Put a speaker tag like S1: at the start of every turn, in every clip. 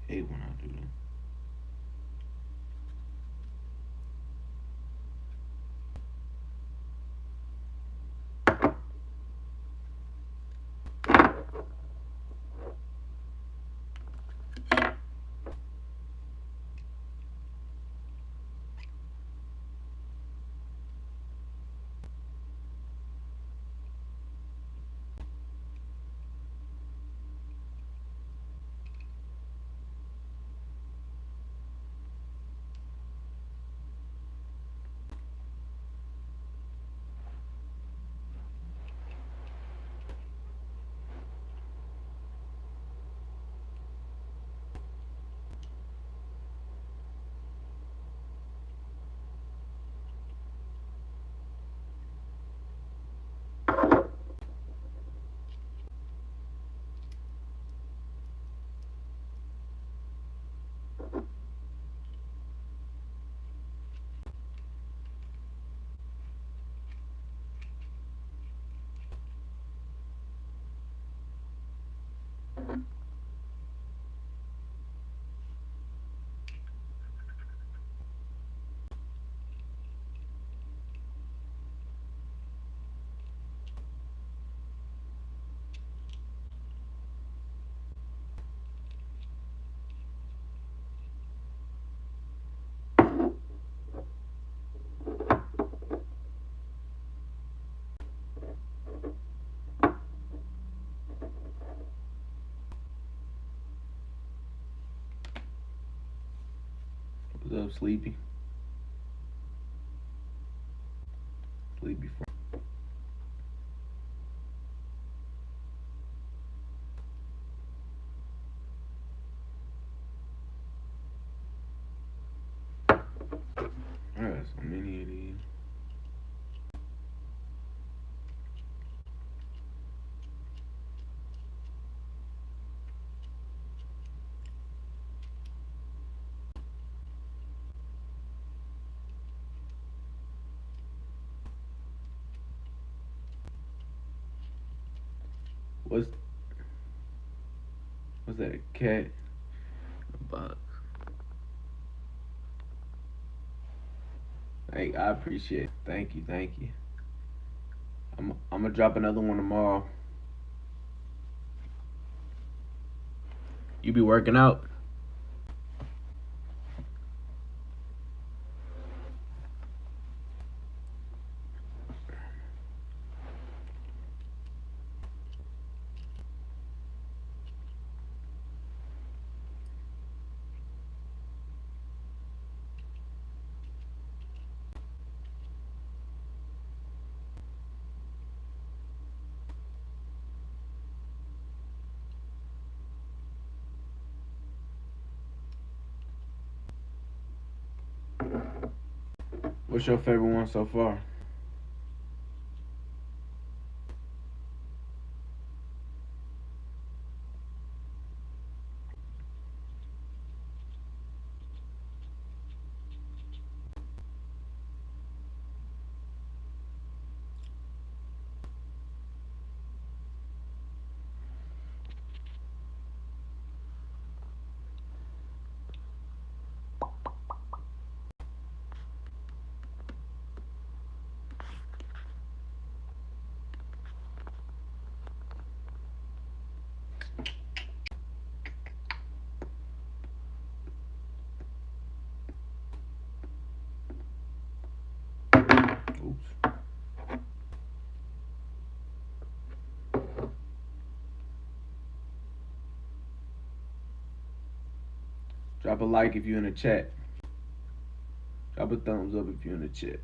S1: Hate when I do that. What's up, Sleepy? Sleepy. I got so many of these. What's what's that? A cat? A box. Hey, I appreciate it. Thank you, thank you. I'm gonna drop another one tomorrow. You be working out? What's your favorite one so far? Oops. Drop a like if you're in the chat. Drop a thumbs up if you're in the chat.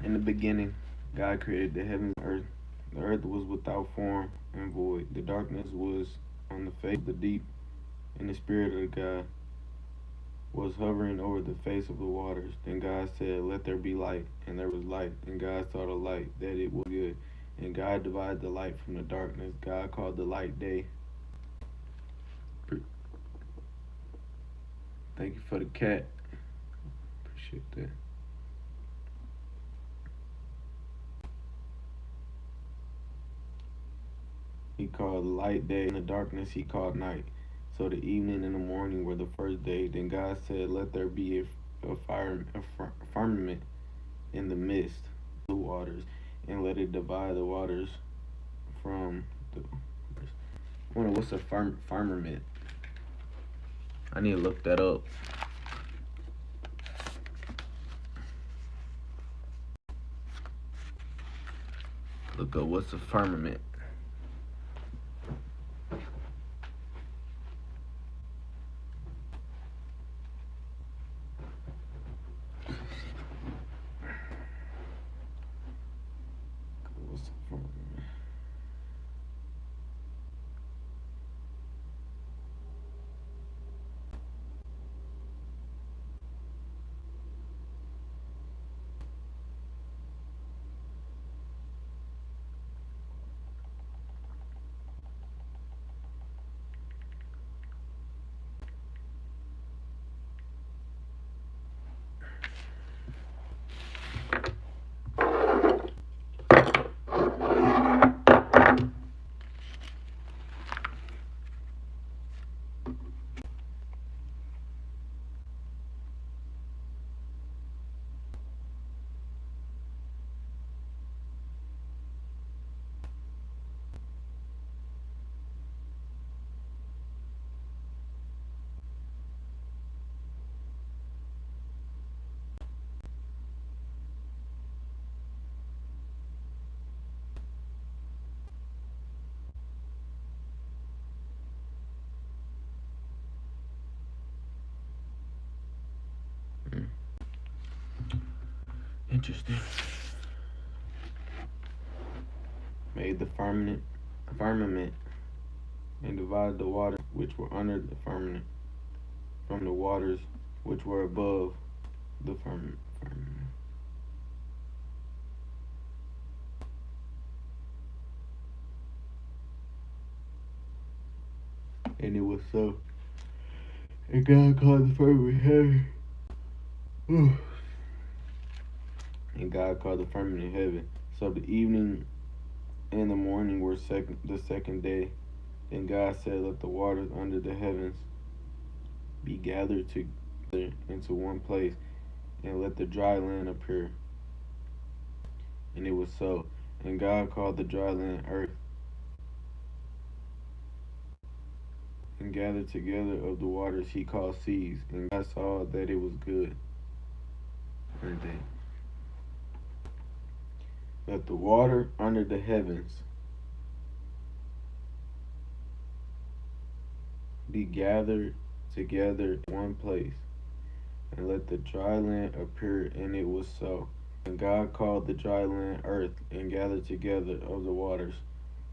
S1: In the beginning, God created the heavens and earth. The earth was without form and void. The darkness was on the face of the deep, and the Spirit of God was hovering over the face of the waters. Then God said, "Let there be light," and there was light. And God saw the light, that it was good. And God divided the light from the darkness. God called the light day. Thank you for the cat. Appreciate that. He called light day, and the darkness he called night. So the evening and the morning were the first day. Then God said, "Let there be a firmament in the midst of the waters, and let it divide the waters from the." I wonder what's a firmament. I need to look that up. Look up what's a firmament. What's a firmament? Interesting. Made the firmament, and divided the waters which were under the firmament from the waters which were above the firmament. And it was so. And God called the firmament heaven. And God called the firmament heaven. So the evening and the morning were the second day. Then God said, "Let the waters under the heavens be gathered together into one place, and let the dry land appear." And it was so. And God called the dry land earth, and gathered together of the waters he called seas. And God saw that it was good. And they let the water under the heavens be gathered together in one place, and let the dry land appear. And it was so. And God called the dry land earth, and gathered together of the waters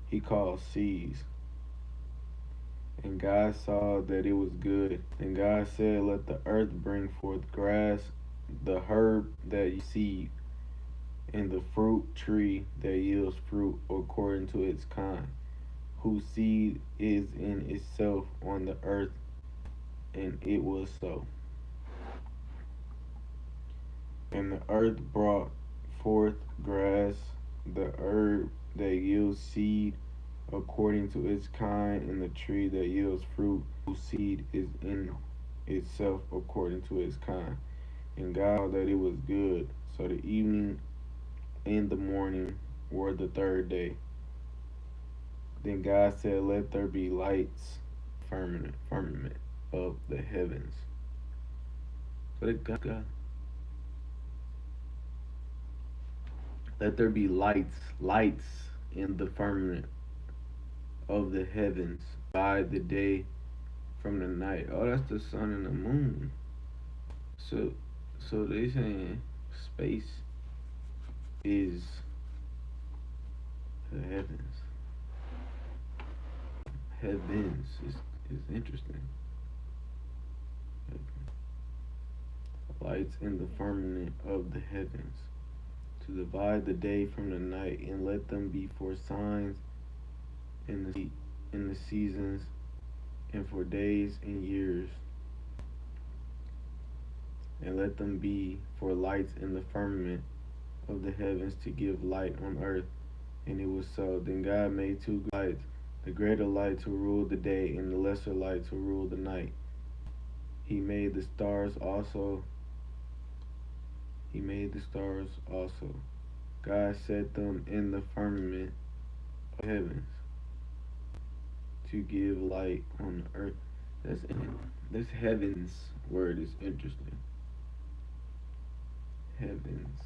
S1: he called seas. And God saw that it was good. And God said, "Let the earth bring forth grass, the herb that you seed, and the fruit tree that yields fruit according to its kind, whose seed is in itself on the earth." And it was so. And the earth brought forth grass, the herb that yields seed according to its kind, and the tree that yields fruit, whose seed is in itself according to its kind. And God saw that it was good. So the evening and the morning were the third day. Then God said, "Let there be lights, firmament of the heavens." So God, let there be lights in the firmament of the heavens by the day from the night. Oh, that's the sun and the moon. So they saying space. is the heavens. Heavens is interesting. Lights in the firmament of the heavens, to divide the day from the night, and let them be for signs in the seasons, and for days and years, and let them be for lights in the firmament of the heavens to give light on earth. And it was so. Then God made two lights, the greater light to rule the day, and the lesser light to rule the night. He made the stars also. He made the stars also. God set them in the firmament of heavens to give light on the earth. That's this heavens word is interesting. Heavens.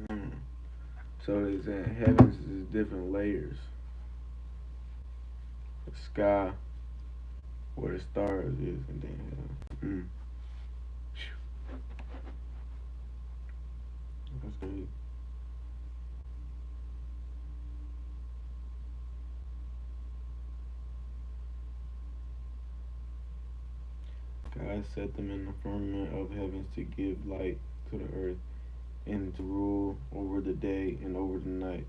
S1: Mm. So it's in heavens is different layers. The sky, where the stars is, and then heaven. That's great. God set them in the firmament of heavens to give light to the earth, and to rule over the day and over the night,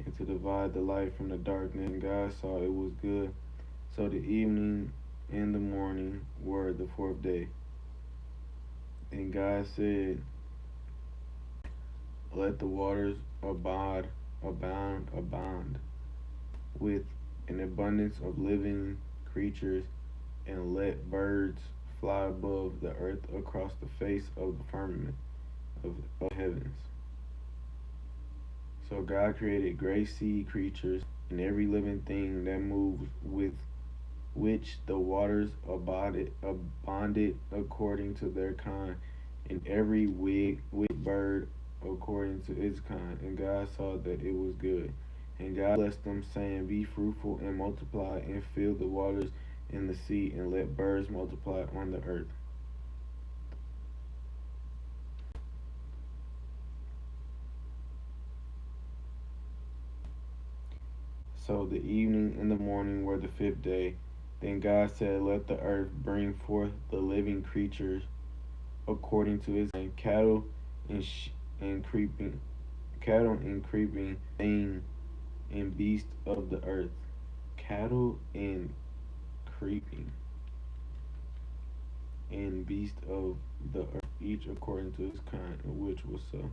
S1: and to divide the light from the darkness. And God saw it was good. So the evening and the morning were the fourth day. And God said, let the waters abound with an abundance of living creatures, and let birds fly above the earth across the face of the firmament of heavens. So God created great sea creatures and every living thing that moves, with which the waters abounded according to their kind, and every winged bird according to its kind. And God saw that it was good. And God blessed them, saying, be fruitful and multiply, and fill the waters in the sea, and let birds multiply on the earth. So the evening and the morning were the fifth day. Then God said, let the earth bring forth the living creatures according to its kind, and, and creeping thing, and beasts of the earth. Cattle and creeping and beasts of the earth, each according to its kind, which was so.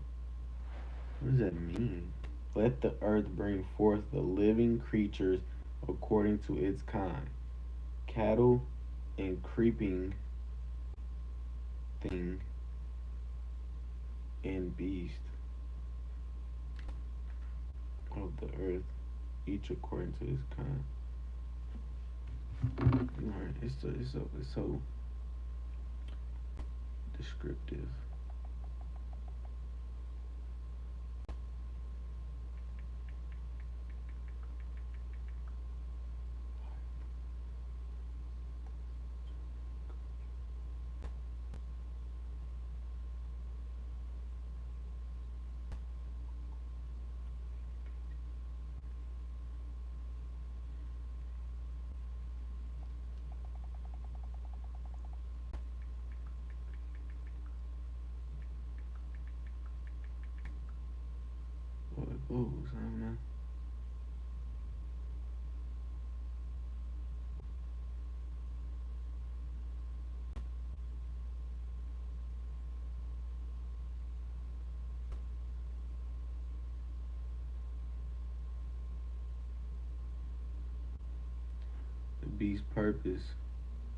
S1: What does that mean? Let the earth bring forth the living creatures according to its kind, cattle and creeping thing and beast of the earth, each according to his kind. Right, it's so descriptive. What it goes, I don't know. beast's purpose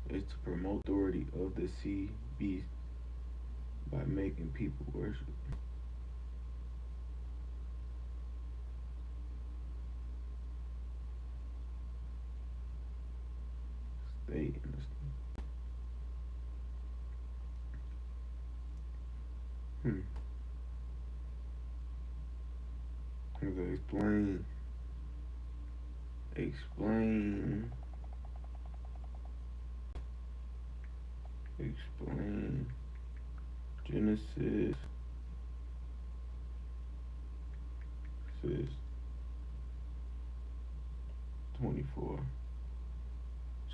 S1: is to promote the authority of the sea beast by making people worship. Stay in the Hmm. Explain. Explain. Explain. Genesis 24.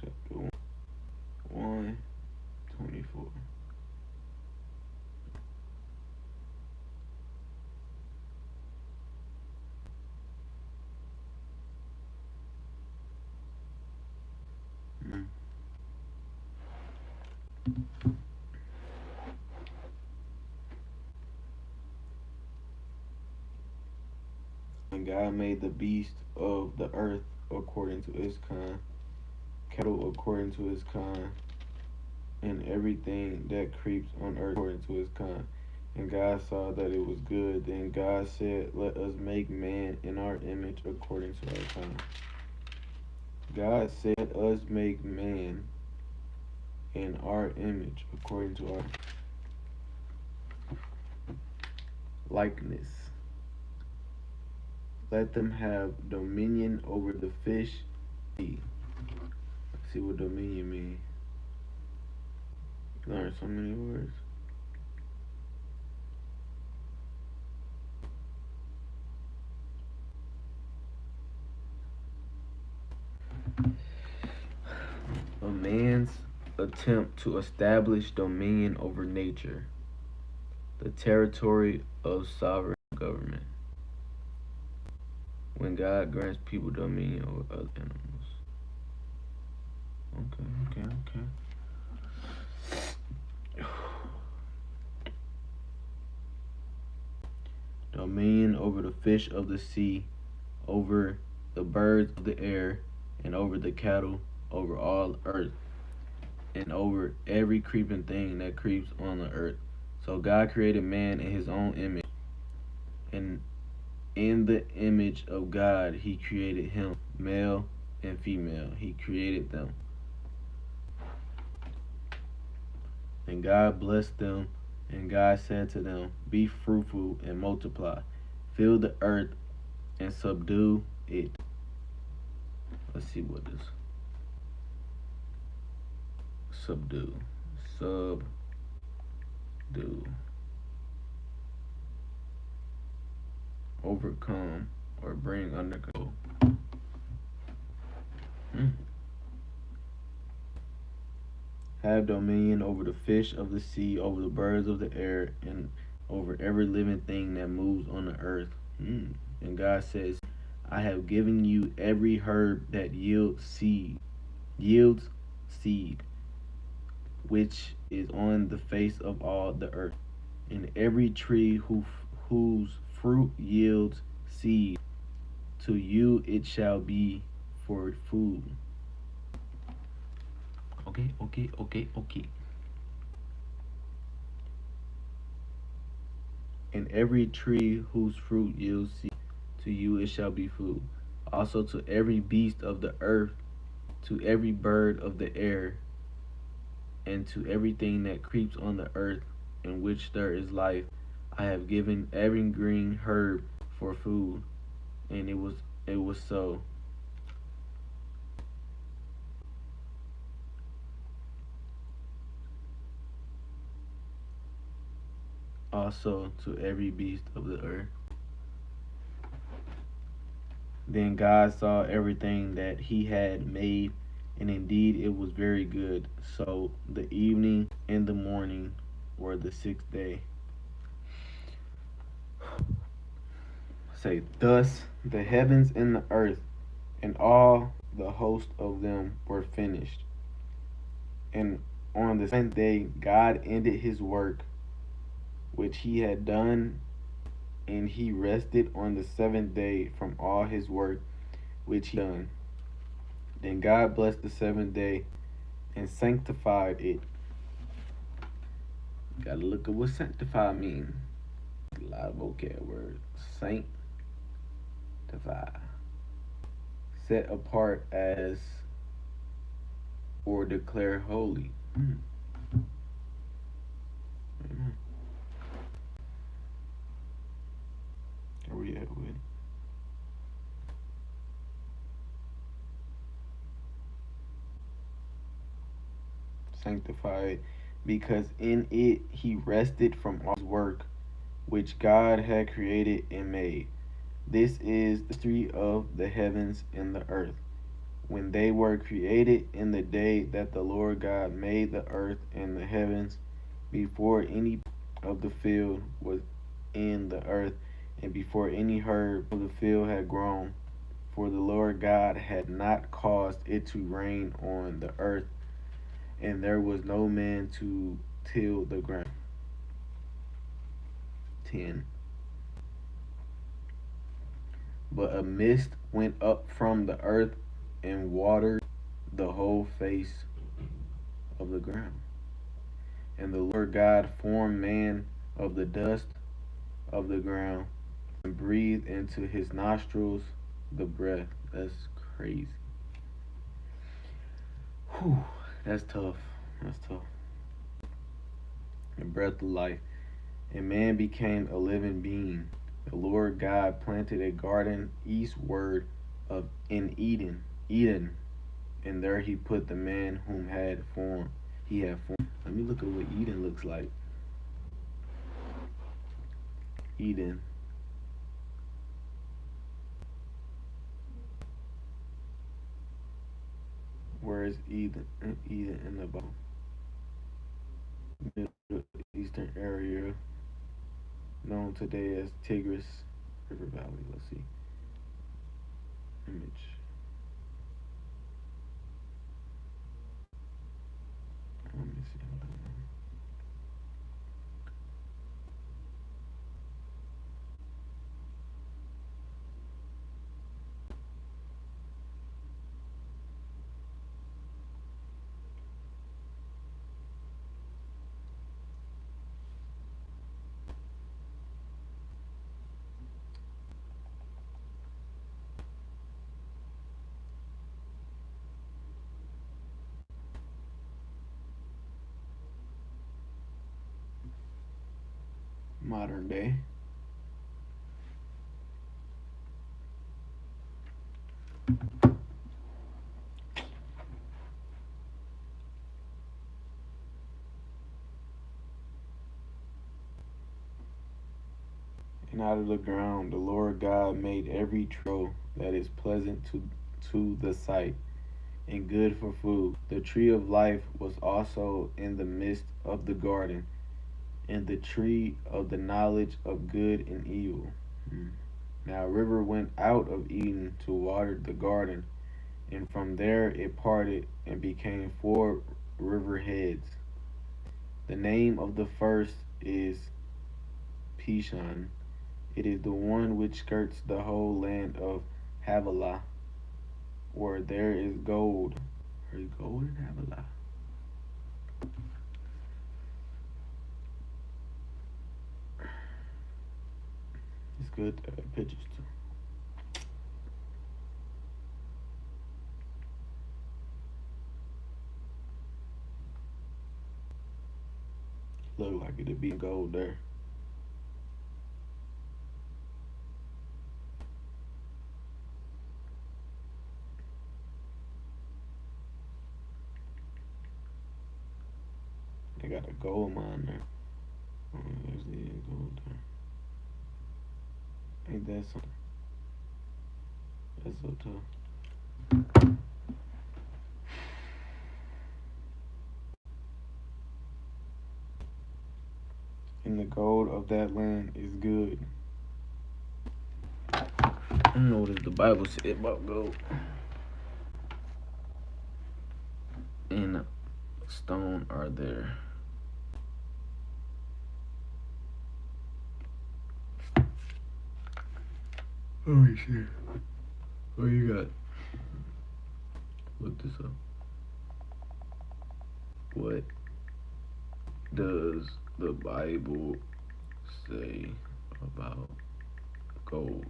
S1: Chapter 1, 24. Mm. And God made the beast of the earth according to its kind, cattle according to its kind, and everything that creeps on earth according to its kind. And God saw that it was good. Then God said, let us make man in our image according to our kind. God said, let us make man in our image according to our likeness. Let them have dominion over the fish. See what dominion means. You learn so many words. A man's attempt to establish dominion over nature, the territory of sovereign government. When God grants people dominion over other animals. Okay. Dominion over the fish of the sea, over the birds of the air, and over the cattle, over all earth, and over every creeping thing that creeps on the earth. So God created man in his own image, and in the image of God he created him, male and female. He created them. And God blessed them, and God said to them, be fruitful and multiply, fill the earth and subdue it. Let's see what is subdue. Subdue. Overcome or bring under control. Have dominion over the fish of the sea, over the birds of the air, and over every living thing that moves on the earth. And God says, I have given you every herb that yields seed, which is on the face of all the earth, and every tree whose fruit yields seed. To you it shall be for food. Okay. And every tree whose fruit yields seed, to you it shall be food. Also to every beast of the earth, to every bird of the air, and to everything that creeps on the earth, in which there is life, I have given every green herb for food. And it was so. Also to every beast of the earth. Then God saw everything that he had made, and indeed it was very good. So the evening and the morning were the sixth day. Say, thus the heavens and the earth and all the host of them were finished. And on the seventh day God ended his work which he had done, and he rested on the seventh day from all his work which he done. Then God blessed the seventh day and sanctified it. Gotta look at what sanctify means. A lot of vocab words. Sanctify. Set apart as or declare holy. Amen. Where we at with? Sanctified, because in it he rested from all his work which God had created and made. This is the history of the heavens and the earth, when they were created in the day that the Lord God made the earth and the heavens, before any of the field was in the earth, and before any herb of the field had grown. For the Lord God had not caused it to rain on the earth, and there was no man to till the ground. 10. But a mist went up from the earth and watered the whole face of the ground. And the Lord God formed man of the dust of the ground and breathed into his nostrils the breath. That's crazy. Whew, that's tough. That's tough. The breath of life. And man became a living being. The Lord God planted a garden eastward of in Eden, and there he put the man whom he had formed. Let me look at what Eden looks like. Eden. Where is Eden? Eden in the Bible. Middle Eastern area, known today as Tigris River Valley. Let's see. Image. Let me see. Modern day. And out of the ground the Lord God made every tree that is pleasant to the sight and good for food. The tree of life was also in the midst of the garden, and the tree of the knowledge of good and evil. Now a river went out of Eden to water the garden, and from there it parted and became four river heads. The name of the first is Pishon. It is the one which skirts the whole land of Havilah, where there is gold. There is gold in Havilah. It's good pictures too. Look like it'd be gold there. They got a gold mine there. Oh, there's the gold there. Ain't that something? That's so tough. And the gold of that land is good. I don't know what the Bible said about gold. And stone are there. Let me see. What you got? look this up. What does the Bible say about gold?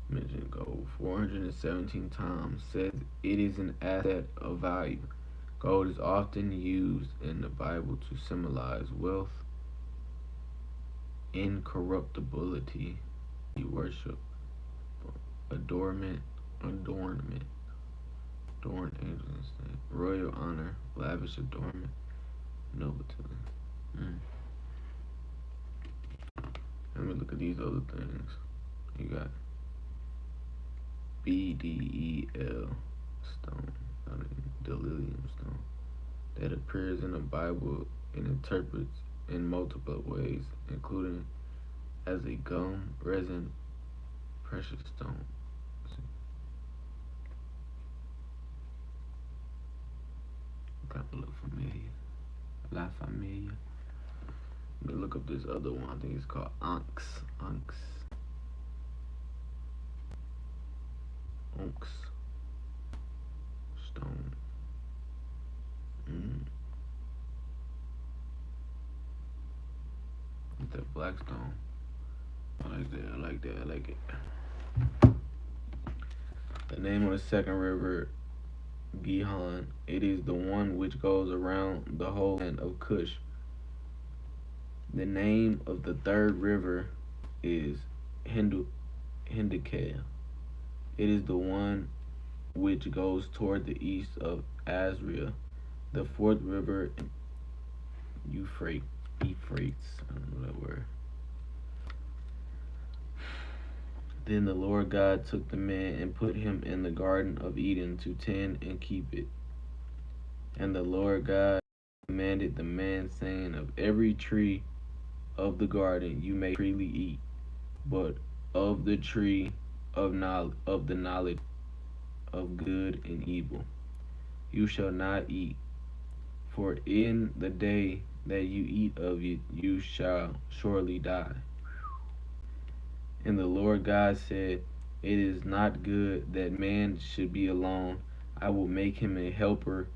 S1: Mention gold 417 times. Says it is an asset of value. Gold is often used in the Bible to symbolize wealth, incorruptibility, worship, adornment, adorn angels, royal honor, lavish adornment, nobility. Let me look at these other things. You got BDEL stone, delirium stone, that appears in the Bible and interprets in multiple ways, including as a gum, resin, precious stone. Kind of look familiar. La Familia. Let me look up this other one. I think it's called Onyx. Stone. It's that black stone. I like it. The name of the second river, Gihon. It is the one which goes around the whole land of Cush. The name of the third river is Hindakea. It is the one which goes toward the east of Azria. The fourth river, Euphrates. I don't know that word. Then the Lord God took the man and put him in the Garden of Eden to tend and keep it. And the Lord God commanded the man, saying, of every tree of the garden you may freely eat, but of the tree of the knowledge of good and evil you shall not eat, for in the day that you eat of it you shall surely die. And the Lord God said, it is not good that man should be alone. I will make him a helper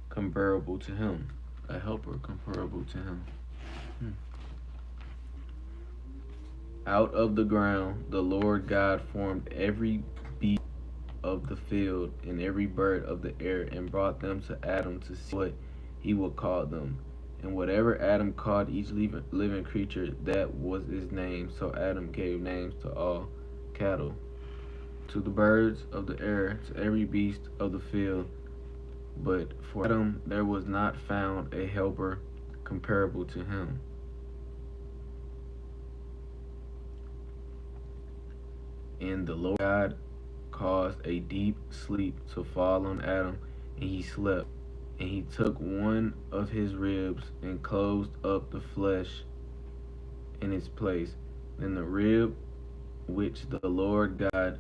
S1: comparable to him. A helper comparable to him. Out of the ground the Lord God formed every beast of the field and every bird of the air, and brought them to Adam to see what he would call them. And whatever Adam called each living creature, that was his name. So Adam gave names to all cattle, to the birds of the air, to every beast of the field. But for Adam there was not found a helper comparable to him. And the Lord God caused a deep sleep to fall on Adam, and he slept. And he took one of his ribs and closed up the flesh in its place. Then the rib which the Lord God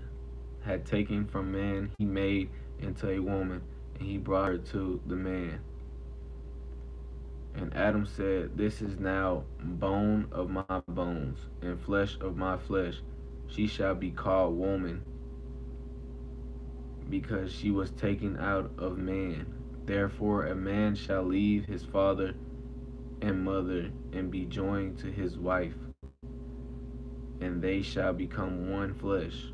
S1: had taken from man he made into a woman, and he brought her to the man. And Adam said, this is now bone of my bones and flesh of my flesh. She shall be called woman, because she was taken out of man. Therefore a man shall leave his father and mother and be joined to his wife, and they shall become one flesh.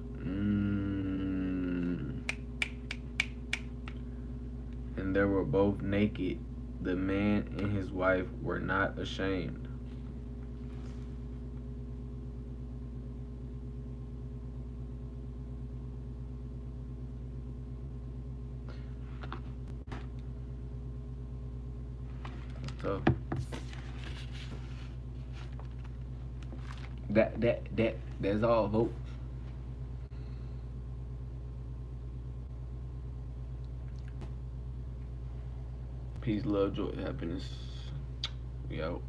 S1: And they were both naked. The man and his wife were not ashamed. So that's all, folks. Peace, love, joy, happiness. We out.